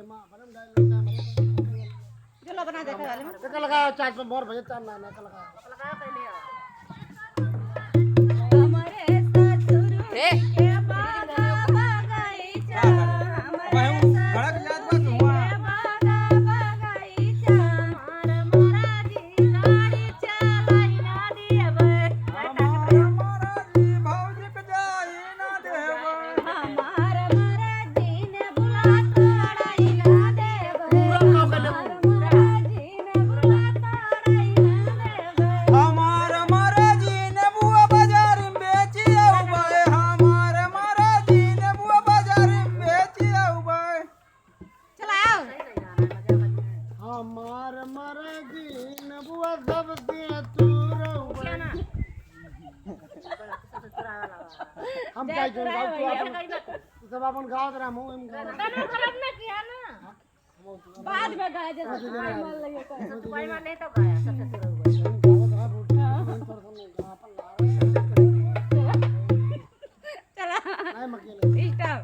ये मां बनम डाल लेता है जो लो बना देखा वाले में का लगा चाट पे मोर भजे चाट ना का लगा पहले हमारे ससुर के बागा बगीचा हमारे घड़ा के याद बात हुआ बागा बगीचा मार मोरा जी गाड़ी चलाई ना देवे हमारा जी भौजी के जाई ना देवे हमार मोरा जी ने बुला तोड़ाई ना देवे हमार मोरा जी ने बुला तोड़ाई ना देवे हमार महाराजी ने बुआ बाजार में बेची आऊ भाई हमार महाराजी ने बुआ बाजार में बेची आऊ भाई चलाओ हमार मरजी नबुआ सब दिया तू रहुआ हम काय जोन गाव तू अपन सब अपन गाव तेरा मुंह में गाव खराब ना किया ना बाद में गाय जैसे कोई मान लगे कोई मान नहीं तो गाया सबसे चला नहीं मकेले स्टॉप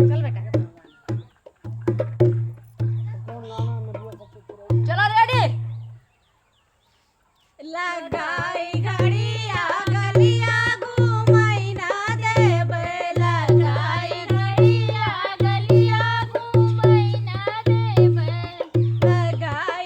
चल बेटा कौन गाना नबुआ सब तू चलो रेडी लगाई घड़िया गलिया घुमाई ना देबे लगाई घड़िया गलिया घुमाई ना देबे लगाई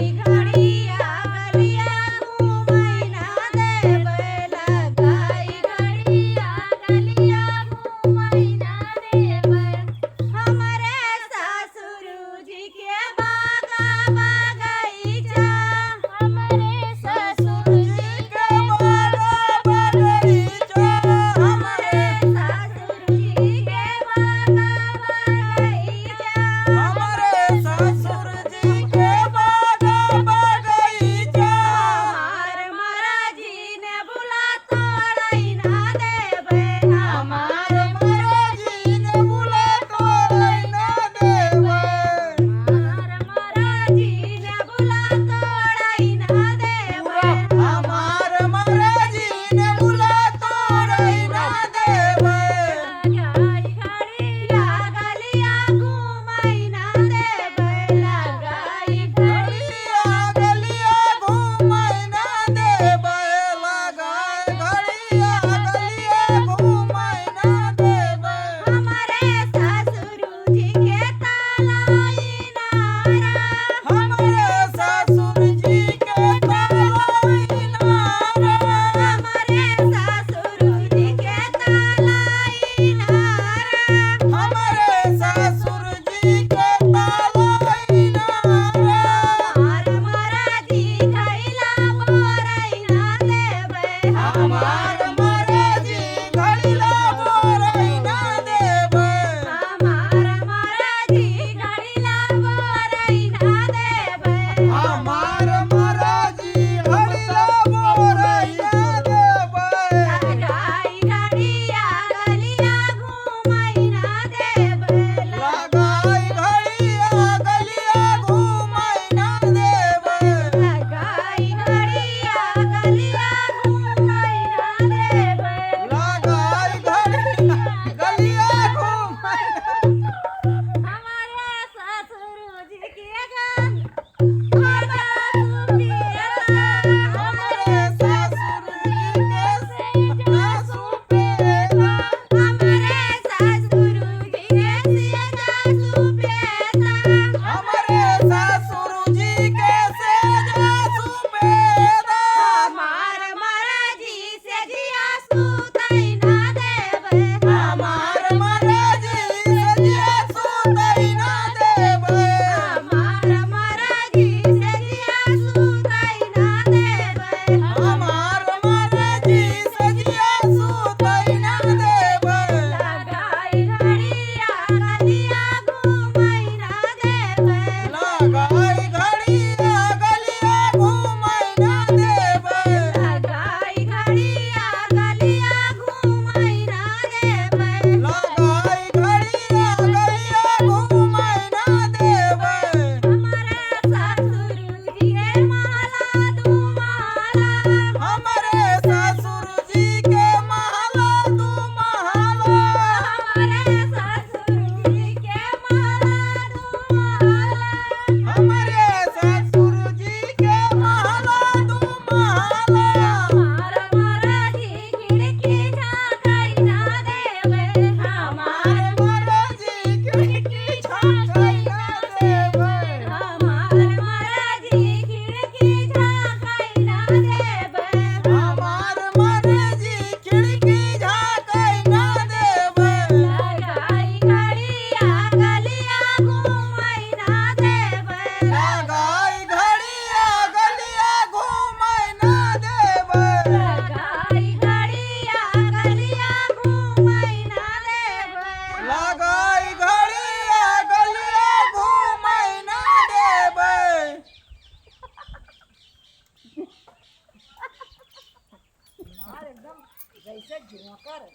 ऐसे झोंकर